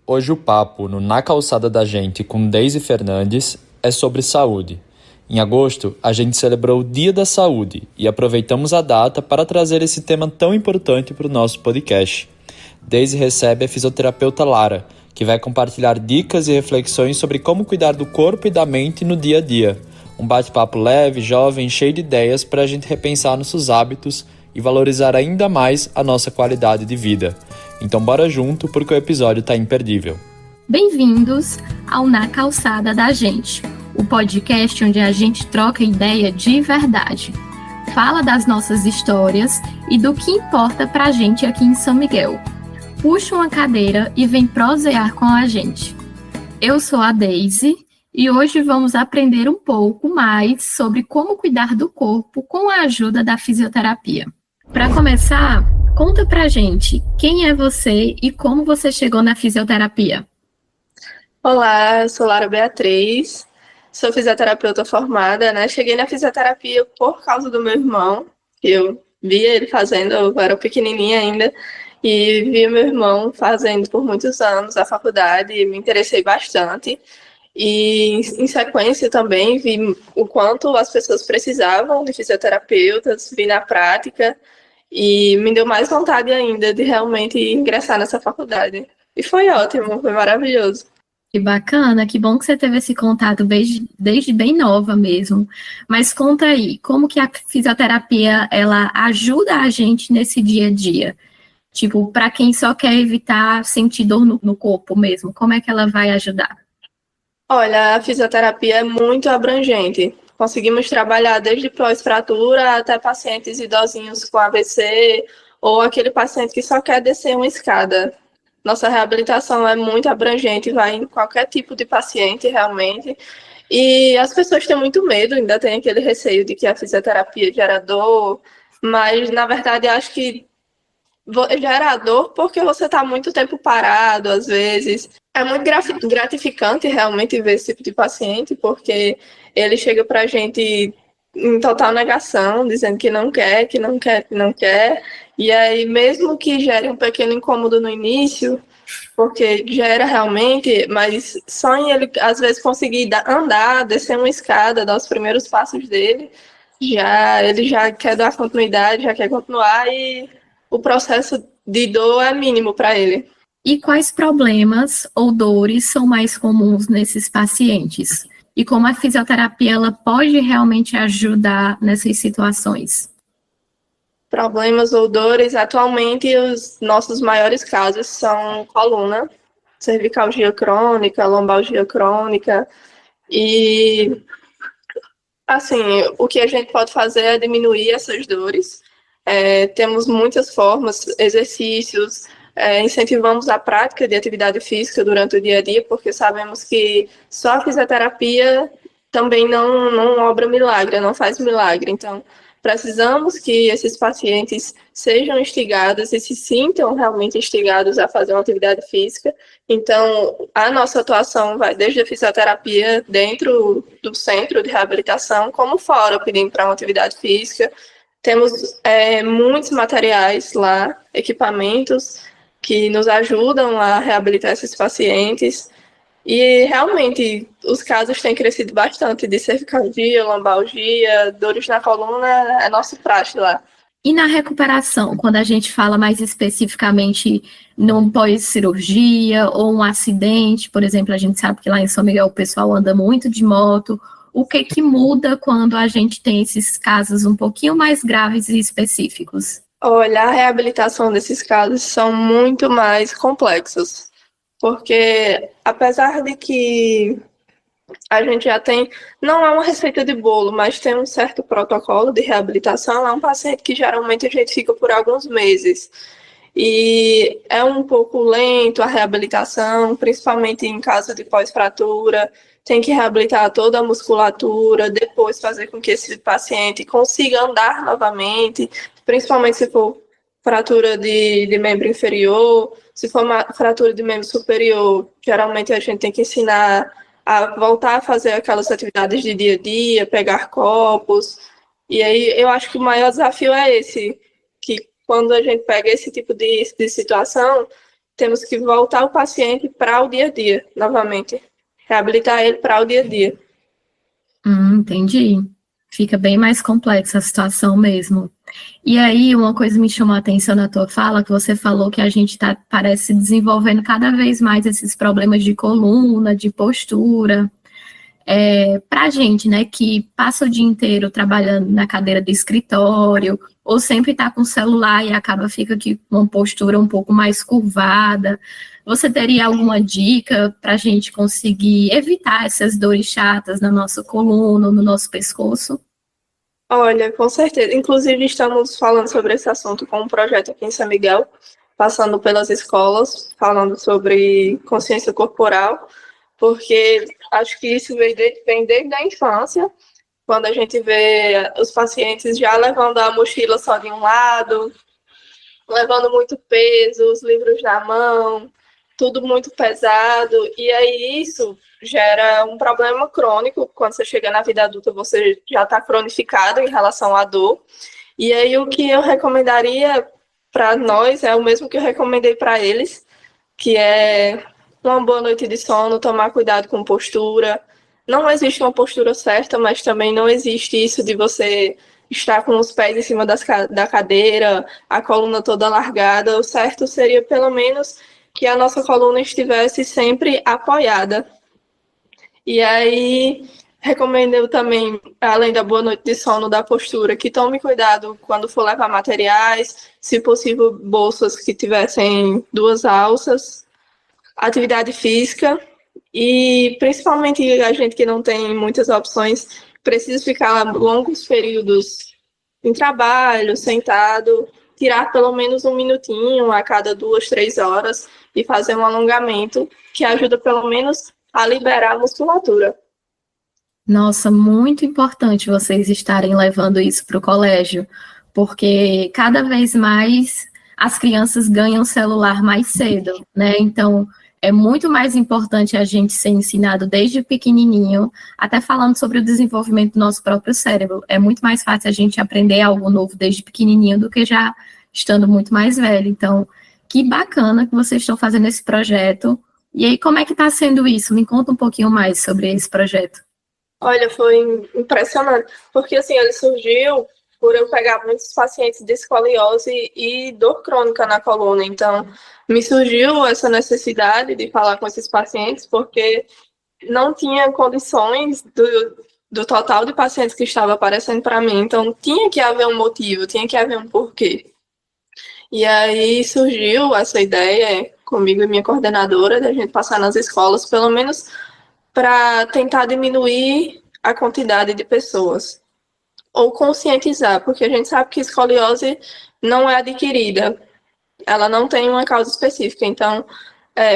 Hoje o papo no Na Calçada da Gente com Deise Fernandes é sobre saúde. Em agosto, a gente celebrou o Dia da Saúde e aproveitamos a data para trazer esse tema tão importante para o nosso podcast. Deise recebe a fisioterapeuta Lara, que vai compartilhar dicas e reflexões sobre como cuidar do corpo e da mente no dia a dia. Um bate-papo leve, jovem, cheio de ideias para a gente repensar nossos hábitos e valorizar ainda mais a nossa qualidade de vida. Então bora junto, porque o episódio tá imperdível. Bem-vindos ao Na Calçada da Gente, o podcast onde a gente troca ideia de verdade. Fala das nossas histórias e do que importa pra gente aqui em São Miguel. Puxa uma cadeira e vem prosear com a gente. Eu sou a Deise e hoje vamos aprender um pouco mais sobre como cuidar do corpo com a ajuda da fisioterapia. Para começar, conta pra gente quem é você e como você chegou na fisioterapia. Olá, eu sou Lara Beatriz, sou fisioterapeuta formada, né? Cheguei na fisioterapia por causa do meu irmão, que eu via ele fazendo, eu era pequenininha ainda, e vi meu irmão fazendo por muitos anos a faculdade e me interessei bastante. E em sequência também vi o quanto as pessoas precisavam de fisioterapeutas, vi na prática e me deu mais vontade ainda de realmente ingressar nessa faculdade. E foi ótimo, foi maravilhoso. Que bacana, que bom que você teve esse contato desde bem nova mesmo. Mas conta aí, como que a fisioterapia, ela ajuda a gente nesse dia a dia? Tipo, para quem só quer evitar sentir dor no corpo mesmo, como é que ela vai ajudar? Olha, a fisioterapia é muito abrangente. Conseguimos trabalhar desde pós-fratura até pacientes idosinhos com AVC ou aquele paciente que só quer descer uma escada. Nossa reabilitação é muito abrangente, vai em qualquer tipo de paciente realmente. E as pessoas têm muito medo, ainda tem aquele receio de que a fisioterapia gera dor, mas na verdade acho que gera dor porque você está muito tempo parado, às vezes. É muito gratificante realmente ver esse tipo de paciente, porque ele chega para a gente em total negação, dizendo que não quer, que não quer, que não quer. E aí, mesmo que gere um pequeno incômodo no início, porque gera realmente, mas só em ele, às vezes, conseguir andar, descer uma escada, dar os primeiros passos dele, ele já quer dar continuidade, já quer continuar e o processo de dor é mínimo para ele. E quais problemas ou dores são mais comuns nesses pacientes? E como a fisioterapia ela pode realmente ajudar nessas situações? Problemas ou dores, atualmente os nossos maiores casos são coluna, cervicalgia crônica, lombalgia crônica e assim, o que a gente pode fazer é diminuir essas dores. Temos muitas formas, exercícios, incentivamos a prática de atividade física durante o dia a dia, porque sabemos que só a fisioterapia também não obra milagre, não faz milagre. Então, precisamos que esses pacientes sejam instigados e se sintam realmente instigados a fazer uma atividade física. Então, a nossa atuação vai desde a fisioterapia dentro do centro de reabilitação, como fora, pedindo para uma atividade física. Temos muitos materiais lá, equipamentos que nos ajudam a reabilitar esses pacientes. E realmente os casos têm crescido bastante de cervicalgia, lombalgia, dores na coluna, é nosso praxe lá. E na recuperação, quando a gente fala mais especificamente num pós-cirurgia ou um acidente, por exemplo, a gente sabe que lá em São Miguel o pessoal anda muito de moto. O que muda quando a gente tem esses casos um pouquinho mais graves e específicos? Olha, a reabilitação desses casos são muito mais complexos, porque apesar de que a gente já tem, não é uma receita de bolo, mas tem um certo protocolo de reabilitação, é um paciente que geralmente a gente fica por alguns meses. E é um pouco lento a reabilitação, principalmente em caso de pós-fratura, tem que reabilitar toda a musculatura, depois fazer com que esse paciente consiga andar novamente, principalmente se for fratura de membro inferior, se for uma fratura de membro superior, geralmente a gente tem que ensinar a voltar a fazer aquelas atividades de dia a dia, pegar copos, e aí eu acho que o maior desafio é esse, que quando a gente pega esse tipo de situação, temos que voltar o paciente para o dia a dia, novamente. Reabilitar ele para o dia a dia. Entendi. Fica bem mais complexa a situação mesmo. E aí, uma coisa me chamou a atenção na tua fala, que você falou que a gente parece desenvolvendo cada vez mais esses problemas de coluna, de postura. Para a gente, né, que passa o dia inteiro trabalhando na cadeira de escritório, ou sempre está com o celular e fica aqui com uma postura um pouco mais curvada, você teria alguma dica para a gente conseguir evitar essas dores chatas na nossa coluna, no nosso pescoço? Olha, com certeza. Inclusive, estamos falando sobre esse assunto com um projeto aqui em São Miguel, passando pelas escolas, falando sobre consciência corporal, porque acho que isso vem desde a infância, quando a gente vê os pacientes já levando a mochila só de um lado, levando muito peso, os livros na mão, tudo muito pesado, e aí isso gera um problema crônico. Quando você chega na vida adulta, você já está cronificado em relação à dor, e aí o que eu recomendaria para nós é o mesmo que eu recomendei para eles, que é uma boa noite de sono, tomar cuidado com postura. Não existe uma postura certa, mas também não existe isso de você estar com os pés em cima da cadeira, a coluna toda largada. O certo seria, pelo menos, que a nossa coluna estivesse sempre apoiada. E aí, recomendo também, além da boa noite de sono, da postura, que tome cuidado quando for levar materiais, se possível, bolsas que tivessem 2 alças, atividade física, e principalmente a gente que não tem muitas opções, precisa ficar longos períodos em trabalho, sentado, tirar pelo menos 1 minutinho a cada 2, 3 horas e fazer um alongamento que ajuda pelo menos a liberar a musculatura. Nossa, muito importante vocês estarem levando isso para o colégio, porque cada vez mais as crianças ganham celular mais cedo, né? Então, é muito mais importante a gente ser ensinado desde pequenininho, até falando sobre o desenvolvimento do nosso próprio cérebro. É muito mais fácil a gente aprender algo novo desde pequenininho do que já estando muito mais velho. Então, que bacana que vocês estão fazendo esse projeto. E aí, como é que está sendo isso? Me conta um pouquinho mais sobre esse projeto. Olha, foi impressionante, porque assim, ele surgiu por eu pegar muitos pacientes de escoliose e dor crônica na coluna. Então, me surgiu essa necessidade de falar com esses pacientes, porque não tinha condições do total de pacientes que estava aparecendo para mim. Então, tinha que haver um motivo, tinha que haver um porquê. E aí surgiu essa ideia comigo e minha coordenadora, da gente passar nas escolas, pelo menos para tentar diminuir a quantidade de pessoas. Ou conscientizar, porque a gente sabe que escoliose não é adquirida, ela não tem uma causa específica, então,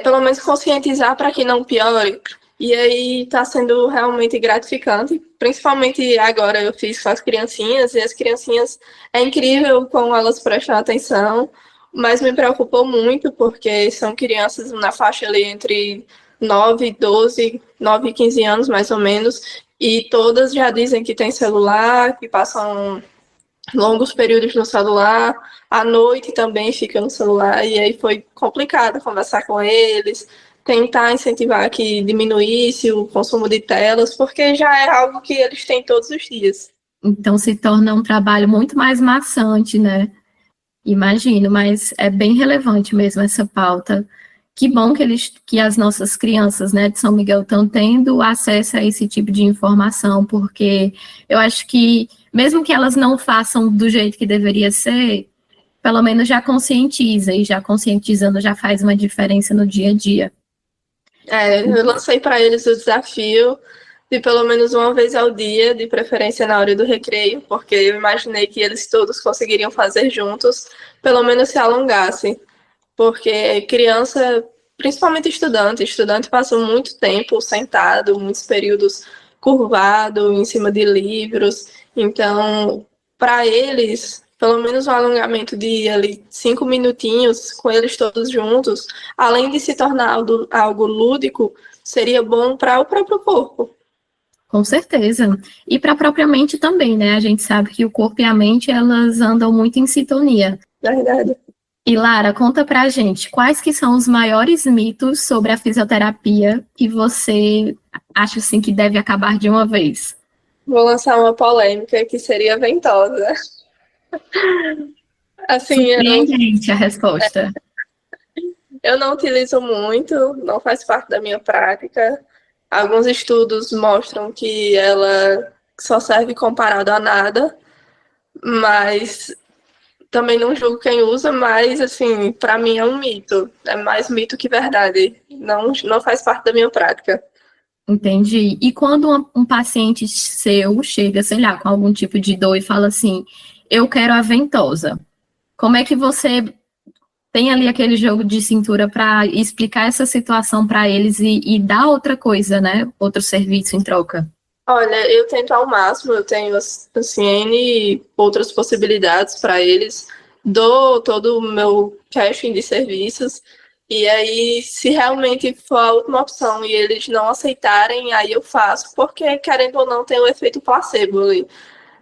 pelo menos conscientizar para que não piore. E aí está sendo realmente gratificante, principalmente agora eu fiz com as criancinhas, e as criancinhas, é incrível como elas prestam atenção, mas me preocupou muito, porque são crianças na faixa ali entre 9, 12, 9 e 15 anos, mais ou menos, e todas já dizem que tem celular, que passam longos períodos no celular, à noite também fica no celular, e aí foi complicado conversar com eles, tentar incentivar que diminuísse o consumo de telas, porque já é algo que eles têm todos os dias. Então se torna um trabalho muito mais maçante, né? Imagino, mas é bem relevante mesmo essa pauta. Que bom que as nossas crianças, né, de São Miguel estão tendo acesso a esse tipo de informação, porque eu acho que, mesmo que elas não façam do jeito que deveria ser, pelo menos já conscientiza, e já conscientizando já faz uma diferença no dia a dia. Eu lancei para eles o desafio de pelo menos uma vez ao dia, de preferência na hora do recreio, porque eu imaginei que eles todos conseguiriam fazer juntos, pelo menos se alongassem. Porque criança, principalmente estudante passa muito tempo sentado, muitos períodos curvado, em cima de livros. Então, para eles, pelo menos um alongamento de ali 5 minutinhos com eles todos juntos, além de se tornar algo lúdico, seria bom para o próprio corpo. Com certeza. E para a própria mente também, né? A gente sabe que o corpo e a mente, elas andam muito em sintonia. Verdade. E Lara, conta pra gente, quais que são os maiores mitos sobre a fisioterapia que você acha assim que deve acabar de uma vez? Vou lançar uma polêmica que seria ventosa. Assim, Surpreendente a resposta. eu não utilizo muito, não faz parte da minha prática. Alguns estudos mostram que ela só serve comparado a nada, mas também não julgo quem usa, mas assim, para mim é um mito. É mais mito que verdade. Não faz parte da minha prática. Entendi. E quando um paciente seu chega, sei lá, com algum tipo de dor e fala assim, eu quero a ventosa, como é que você tem ali aquele jogo de cintura para explicar essa situação para eles e dar outra coisa, né? Outro serviço em troca? Olha, eu tento ao máximo, eu tenho assim, N outras possibilidades para eles, dou todo o meu caching de serviços, e aí, se realmente for a última opção e eles não aceitarem, aí eu faço, porque querendo ou não tem o efeito placebo ali.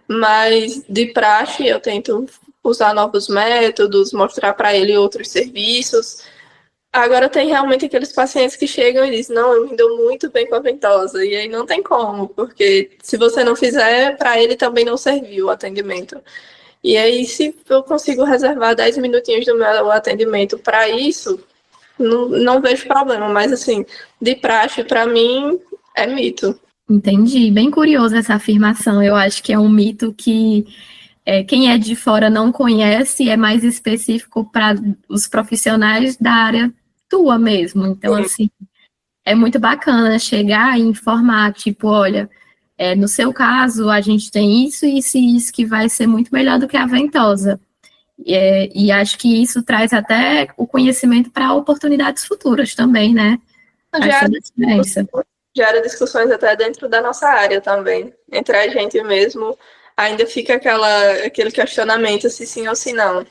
Mas de praxe eu tento usar novos métodos, mostrar para ele outros serviços. Agora tem realmente aqueles pacientes que chegam e dizem, não, eu me dou muito bem com a ventosa, e aí não tem como, porque se você não fizer, para ele também não serviu o atendimento. E aí, se eu consigo reservar 10 minutinhos do meu atendimento para isso, não vejo problema, mas assim, de praxe, para mim, é mito. Entendi. Bem curiosa essa afirmação. Eu acho que é um mito que quem é de fora não conhece, é mais específico para os profissionais da área tua mesmo. Então, assim, é muito bacana chegar e informar, tipo, olha, no seu caso, a gente tem isso, isso e isso que vai ser muito melhor do que a ventosa. E acho que isso traz até o conhecimento para oportunidades futuras também, né? Faz toda a diferença. Gera discussões até dentro da nossa área também, entre a gente mesmo. Ainda fica aquele questionamento se sim ou se não.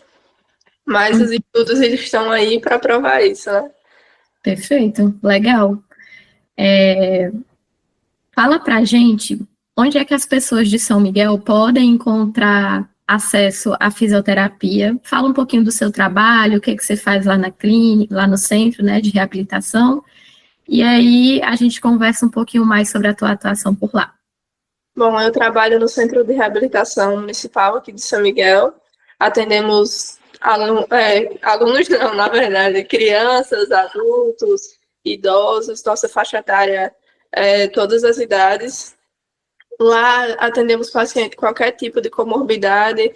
Mas os estudos eles estão aí para provar isso, né? Perfeito, legal. Fala pra gente onde é que as pessoas de São Miguel podem encontrar acesso à fisioterapia. Fala um pouquinho do seu trabalho, o que que você faz lá na clínica, lá no centro, né, de reabilitação. E aí a gente conversa um pouquinho mais sobre a tua atuação por lá. Bom, eu trabalho no Centro de Reabilitação Municipal aqui de São Miguel. Atendemos alunos não, na verdade, crianças, adultos, idosos, nossa faixa etária todas as idades. Lá atendemos pacientes com qualquer tipo de comorbidade,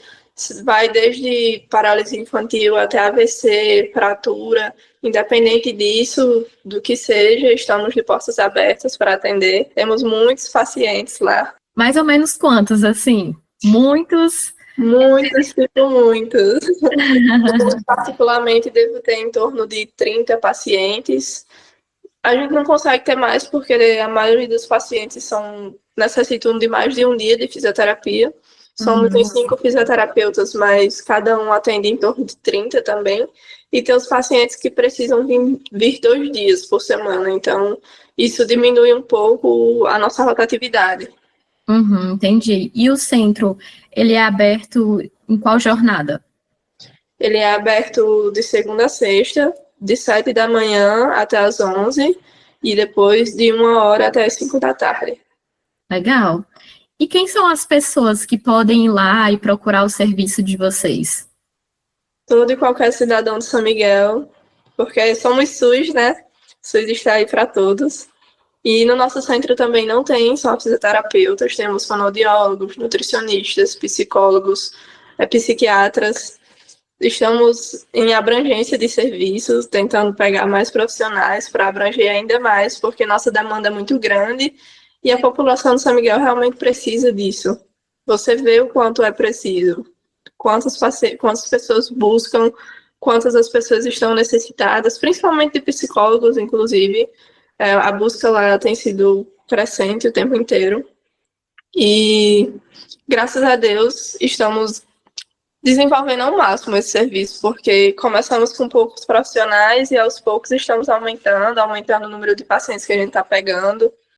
vai desde paralisia infantil até AVC, fratura, independente disso, do que seja, estamos de portas abertas para atender. Temos muitos pacientes lá. Mais ou menos quantos, assim? Muitos? Muitos, tipo muitos. Eu, particularmente, devo ter em torno de 30 pacientes. A gente não consegue ter mais porque a maioria dos pacientes necessitam de mais de um dia de fisioterapia. Somos em 5 fisioterapeutas, mas cada um atende em torno de 30 também. E tem os pacientes que precisam vir 2 dias por semana. Então, isso diminui um pouco a nossa rotatividade. Entendi. E o centro, ele é aberto em qual jornada? Ele é aberto de segunda a sexta, de 7 da manhã até as 11, e depois de 1h até as 5 da tarde. Legal. E quem são as pessoas que podem ir lá e procurar o serviço de vocês? Todo e qualquer cidadão de São Miguel, porque somos SUS, né? SUS está aí para todos. E no nosso centro também não tem só fisioterapeutas, temos fonoaudiólogos, nutricionistas, psicólogos, psiquiatras. Estamos em abrangência de serviços, tentando pegar mais profissionais para abranger ainda mais, porque nossa demanda é muito grande e a população de São Miguel realmente precisa disso. Você vê o quanto é preciso, quantas pessoas buscam, quantas as pessoas estão necessitadas, principalmente de psicólogos, inclusive. A busca lá tem sido crescente o tempo inteiro. E, graças a Deus, estamos desenvolvendo ao máximo esse serviço, porque começamos com poucos profissionais e aos poucos estamos aumentando o número de pacientes que a gente está pegando.